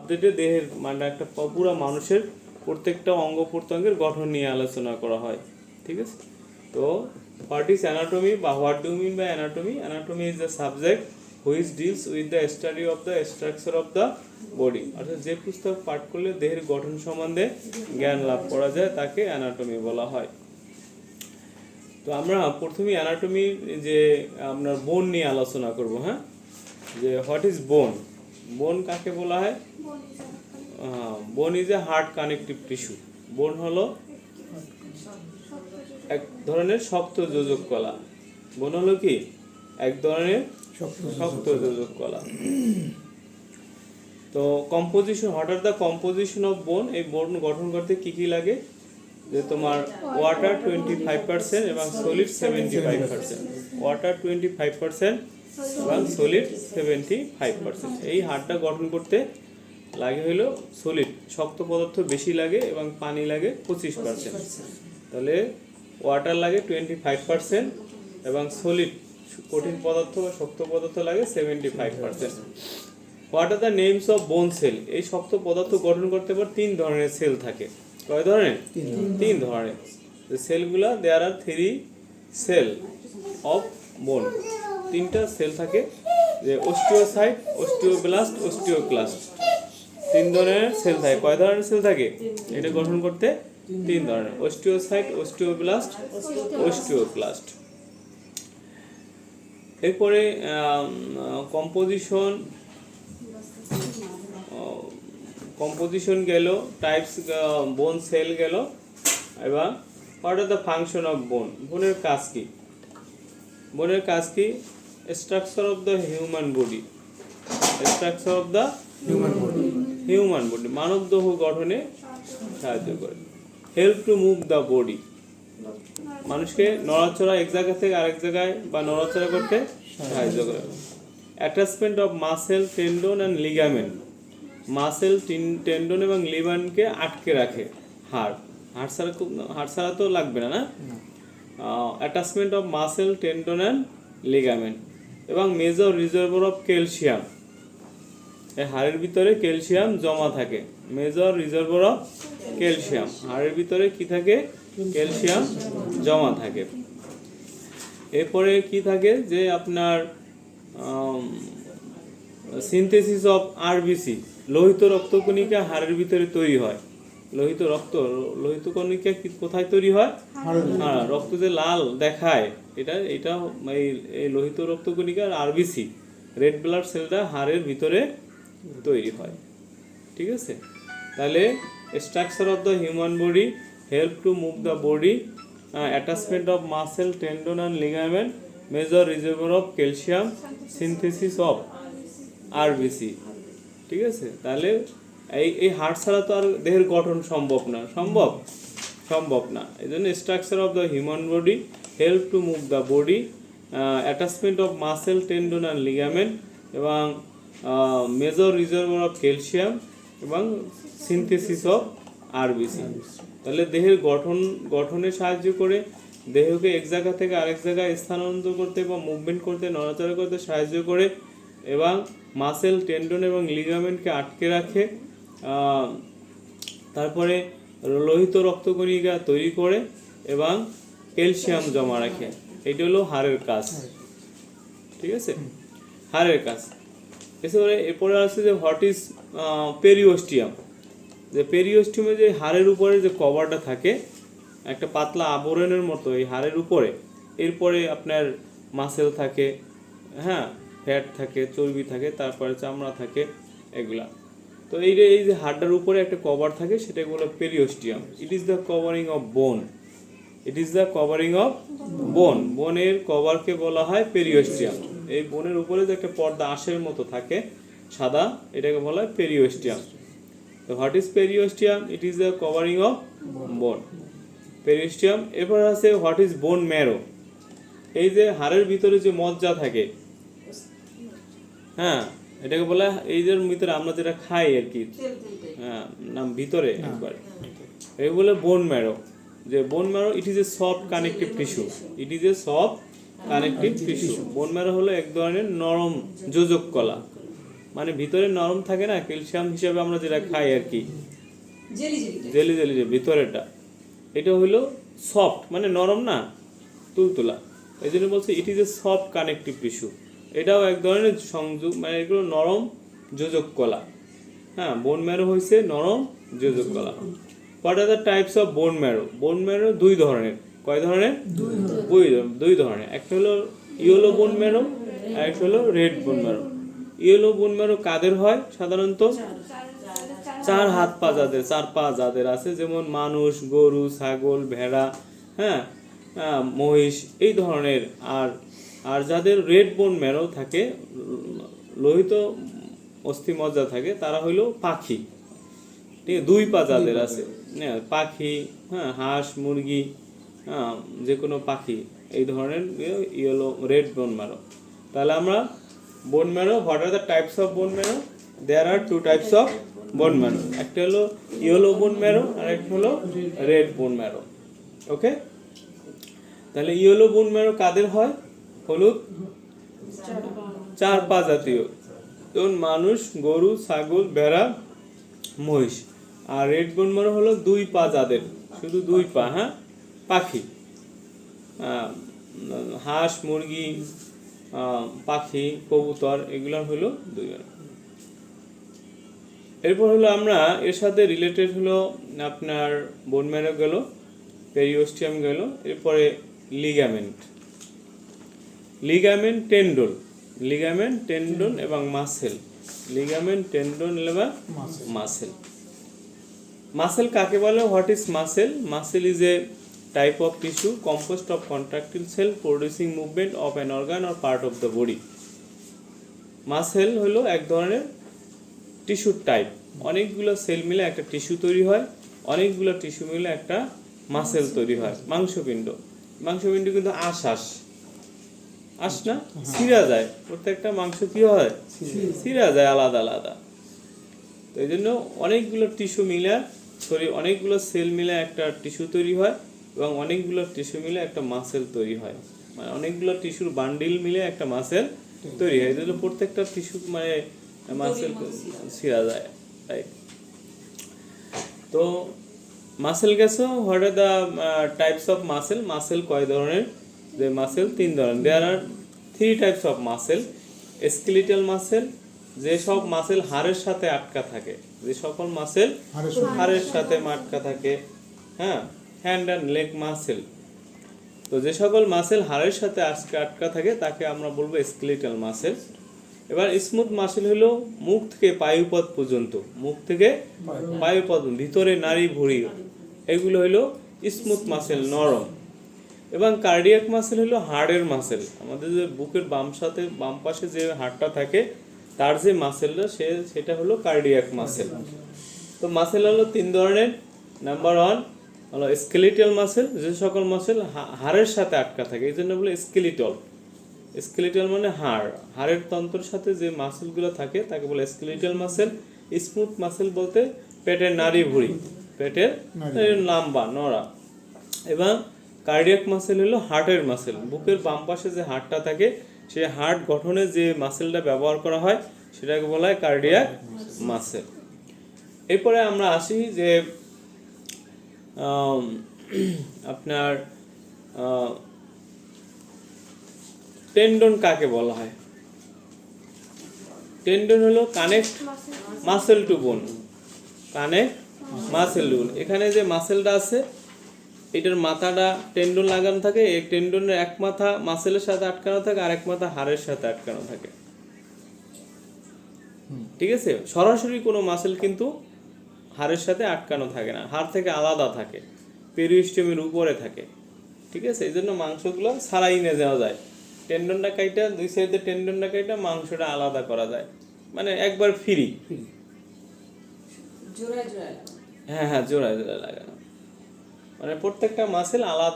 সাবজেক্টে দেহের মানে একটা পুরো মানুষের প্রত্যেকটা অঙ্গ প্রত্যঙ্গের গঠন নিয়ে আলোচনা করা হয়, ঠিক আছে। তো হোয়াট ইজ অ্যানাটমি বা what do mean by anatomy? Anatomy is the subject which deals with the study of the structure of the body. অর্থাৎ যে পুস্তক পাঠ করলে দেহের গঠন সম্বন্ধে জ্ঞান লাভ করা যায় তাকে অ্যানাটমি বলা হয়। তো আমরা প্রথমে অ্যানাটমির যে আপনার বোন নিয়ে আলোচনা করব। হ্যাঁ, যে হোয়াট ইজ বোন? বোন কাকে বলা হয়? বোন is a hard connective tissue. বোন হলো এক ধরনের শক্ত যোজক কলা। বোন হলো কি? এক ধরনের শক্ত যোজক কলা। তো composition, what are the composition of বোন? এই বোন গঠন করতে কি কি লাগে? যে তোমার ওয়াটার 25% এবং সলিড 75%। ওয়াটার 25% এবং সলিড 75%। এই হাড়টা গঠন করতে লাগে হলো সলিড, শক্ত পদার্থ বেশি লাগে এবং পানি লাগে 25%। তাহলে ওয়াটার লাগে 25% এবং সলিড কঠিন পদার্থ বা শক্ত পদার্থ লাগে 75%। What are the names of bone cell? এই শক্ত পদার্থ গঠন করতে পারে 3 ধরনের সেল থাকে। কয় ধরনের? 3 ধরনের। সেলগুলা দেয়ার আর 3 সেল অফ বোন। 3টা সেল থাকে, যে অস্টিওসাইট, অস্টিওব্লাস্ট, অস্টিওক্লাস্ট। 3 ধরনের সেল থাকে। কয় ধরনের সেল থাকে এটা গঠন করতে? 3 ধরনের: অস্টিওসাইট, অস্টিওব্লাস্ট, অস্টিওক্লাস্ট। এরপরে কম্পোজিশন গেল, টাইপস বোন সেল গেল, এবং what are the function of bone? বোনের কাজ কি? বোনের কাজ কি? Structure of the human body. Structure of the human body, মানব দেহ গঠনে সাহায্য করে। Help to move the body, মানুষকে নড়াচড়া, এক জায়গা থেকে আরেক জায়গায় বা নড়াচড়া করতে সাহায্য করে। Attachment of muscle, tendon and ligament, muscle, tendon এবং লিগামেন্টকে আটকে রাখে হাড়। হাড় ছাড়া তো লাগবে না, না? Attachment of muscle, tendon and ligament. এবং মেজর রিজার্ভার অফ ক্যালসিয়াম, এই হাড়ের ভিতরে ক্যালসিয়াম জমা থাকে। মেজর রিজার্ভার অফ ক্যালসিয়াম, হাড়ের ভিতরে কি থাকে? ক্যালসিয়াম জমা থাকে। এরপরে কি থাকে? যে আপনার সিনথেসিস অফ আরবিসি, লোহিত রক্তকণিকা হাড়ের ভিতরে তৈরি হয়। লোহিত কণিকা কোথায় তৈরি হয়? হ্যাঁ, রক্ত যে লাল দেখায়, এটা এই লোহিত রক্তকণিকার আরবিসি, রেড ব্লাড সেলটা হাড়ের ভিতরে তৈরি হয়, ঠিক আছে। তাহলে structure of the human body, help to move the body, attachment of muscle, tendon and ligament, major reservoir of calcium, synthesis of RBC, ঠিক আছে। তাহলে এই হাড় ছাড়া তো আর দেহের গঠন সম্ভব না। এই জন্য structure of the human body, help to move the body, attachment of muscle, tendon and ligament, এবং মেজর রিজার্ভার অফ ক্যালসিয়াম, এবং সিনথেসিস অফ আরবিসি। তাহলে দেহের গঠনে সাহায্য করে, দেহকে এক জায়গা থেকে আরেক জায়গায় স্থানান্তর করতে বা মুভমেন্ট করতে, নড়াচড়া করতে সাহায্য করে, এবং মাসেল, টেন্ডন এবং লিগামেন্টকে আটকে রাখে। তারপরে লোহিত রক্তকণিকা তৈরি করে এবং ক্যালসিয়াম জমা রাখে। এটা হলো হাড়ের কাজ, ঠিক আছে, হাড়ের কাজ। এরপরে আছে যে হোয়াট ইজ পেরিওস্টিয়াম? যে পেরিওস্টিয়ামে যে হাড়ের উপরে যে কভারটা থাকে, একটা পাতলা আবরণের মতো এই হাড়ের উপরে, এরপরে আপনার মাসেল থাকে, হ্যাঁ, ফ্যাট থাকে, চর্বি থাকে, তারপরে চামড়া থাকে, এগুলা। তো এই যে হাড়টার উপরে একটা কভার থাকে, সেটাকে বলে periosteum. It is the covering of bone. বোনের কভারকে বলা হয় পেরিওস্টিয়াম। এই বোনের উপরে যে একটা পর্দা আঁশের মতো থাকে সাদা, এটাকে বলা হয় পেরিওস্টিয়াম। তো what is periosteum? It is the covering of বোন, পেরিওস্টিয়াম। এরপর আছে হোয়াট ইজ বোন ম্যারো? এই যে হাড়ের ভিতরে যে মজ্জা থাকে, হ্যাঁ, এটাকে বলা, এই যে ভিতরে আমরা যেটা খাই আর কি, হ্যাঁ, নাম ভিতরে একবার, এই বলে বোন ম্যারো। যে bone marrow, it is a soft connective tissue. Bone marrow হলো এক ধরনের নরম যোজক কলা। মানে ভিতরে নরম থাকে না, ক্যালসিয়াম হিসেবে আমরা যেটা খাই আর কি, জেলি জেলি জেলি যে ভিতরেটা, এটা হলো সফট, মানে নরম না, তুলতুলা। এই জন্য বলছে ইট is a soft connective tissue. এটাও এক ধরনের সংযোগ, মানে এগুলো নরম যোজক কলা। হ্যাঁ, বোন ম্যারো হয়েছে নরম যোজক কলা। What are the types of bone marrow? Bone marrow দুই ধরনের। কয় ধরনের? দুই ধরনের। একটা হলো ইয়েলো বোন ম্যারো, আর একটা হলো red bone marrow. Yellow bone marrow কাদের হয়? সাধারণত চার হাত পা যাদের, চার পা যাদের আছে, যেমন মানুষ, গরু, ছাগল, ভেড়া, হ্যাঁ, মহিষ, এই ধরনের। আর আর যাদের রেড বোন ম্যারো থাকে, লোহিত অস্থিমজ্জা থাকে, তারা হইল পাখি। ঠিক আছে, দুই পা যাদের আছে, হ্যাঁ, পাখি, হ্যাঁ, হাঁস, মুরগি, হ্যাঁ, যে কোনো পাখি, এই ধরনের ইয়েলো রেড বোন ম্যারো। তাহলে আমরা bone marrow, what are the types of bone marrow? There are two types of bone marrow. একটা হলো ইয়েলো বোন ম্যারো, আর একটা হলো রেড বোন ম্যারো। ওকে, তাহলে ইয়েলো বোন ম্যারো কাদের হয়? হলুদ চার পা জাতীয়, যেমন মানুষ, গরু, ছাগল, ভেড়া, মহিষ। আর রেড বোন ম্যারো হলো দুই পা যাদের, শুধু দুই পা, হ্যাঁ, পাখি, হাঁস, মুরগি, পাখি, কবুতর, এগুলো হলো দুই। এরপর হলো আমরা এর সাথে রিলেটেড হলো আপনার বোন ম্যারো গেল, পেরিওস্টিয়াম গেল, এরপরে ligament, ligament, tendon, ligament, tendon এবং মাসেল। লিগামেন্ট, টেন্ডন এবং মাসেল। মাসেল কাকে বলে? What is muscle? Muscle is a type of tissue composed of contractile cell producing movement of an organ or part of the body. Muscle হলো এক ধরনের টিস্যুর type, অনেকগুলো sell মিলে একটা টিস্যু তৈরি হয়, অনেকগুলো টিস্যু মিলে একটা মাসেল তৈরি হয়। মাংসপিণ্ড, মাংসপিণ্ড কিন্তু আশ না, ছিঁড়া যায়, প্রত্যেকটা মাংস কি হয়? ছিঁড়া যায় আলাদা আলাদা। তো এই জন্য অনেকগুলো টিস্যু মিলে, অনেকগুলো সেল মিলে একটা টিস্যু তৈরি হয়, এবং অনেকগুলো টিস্যু মিলে একটা মাসেল তৈরি হয়, মানে অনেকগুলো টিস্যুর বান্ডিল মিলে একটা মাসেল তৈরি হয়। এই জন্য প্রত্যেকটা টিস্যু মানে মাসেল ছিঁড়া যায়, রাইট? তো মাসেল গেছো, what are the types of muscle? Muscle কয় ধরনের? যে মাসেল তিন ধরনের। There are three types of muscle. Skeletal muscle, যে সব মাসেল হাড়ের সাথে আটকা থাকে, যে সকল মাসেল হাড়ের সাথে আটকা থাকে, হ্যাঁ, হ্যান্ড অ্যান্ড লেগ মাসেল। তো যে সকল মাসেল হাড়ের সাথে আটকা থাকে তাকে আমরা বলবো স্কেলিটাল মাসেল। এবার স্মুথ মাসেল হলো মুখ থেকে পায়ুপথ পর্যন্ত, মুখ থেকে পায়ুপথ, ভিতরে নাড়ি ভুঁড়ি, এগুলো হলো স্মুথ মাসেল, নরম। এবং কার্ডিয়াক মাসেল হলো হাড়ের মাসেল, আমাদের যে বুকের বাম পাশে যে হাড়টা থাকে তার যে মাসেলটা সেটা হলো কার্ডিয়াক মাসেল। তো মাসেল হলো তিন ধরনের। নাম্বার ওয়ান হলো স্কেলিটাল মাসেল, যে সকল মাসেল হাড়ের সাথে আটকা থাকে, এই জন্য বলে স্কেলিটাল। স্কেলিটাল মানে হাড়ের তন্ত্রের সাথে যে মাসেলগুলো থাকে তাকে বলে স্কেলিটাল মাসেল। স্মুথ মাসেল বলতে পেটের নাড়ি ভুঁড়ি, পেটের লাম্বা নড়া। এবং কার্ডিয়াক মাসেল হলো হার্টের মাসেল, বুকের বাম পাশে যে হাড়টা থাকে সেই হার্ট গঠনে যে মাসেলটা ব্যবহার করা হয় সেটাকে বলা হয় কার্ডিয়াক মাসেল। এরপরে আমরা আসি যে আপনার টেন্ডন কাকে বলা হয়? টেন্ডন হলো কানেক্ট মাসেল টু বোন, কানেক্ট মাসেল টু বোন। এখানে যে মাসেলটা আছে এটার মাথাটা টেন্ডন লাগানো থাকে, এই টেন্ডনের এক মাথা মাসেলের সাথে আটকানো থাকে, আর এক মাথা হাড়ের সাথে আটকানো থাকে। ঠিক আছে, সরাসরি কোনো মাসেল কিন্তু হাড়ের সাথে আটকানো থাকে না, হাড় থেকে আলাদা থাকে, পেরিওস্টিয়ামের উপরে থাকে। ঠিক আছে, এই জন্য মাংসগুলো ছাড়াই নিয়ে যাওয়া যায়। টেন্ডনটা কাইটা, দুই সাইডে টেন্ডনটা কাইটা মাংসটা আলাদা করা যায়, মানে একবার ফ্রি। হ্যাঁ, জোড়ায় লাগানো, মানে প্রত্যেকটা মাসেল আলাদা।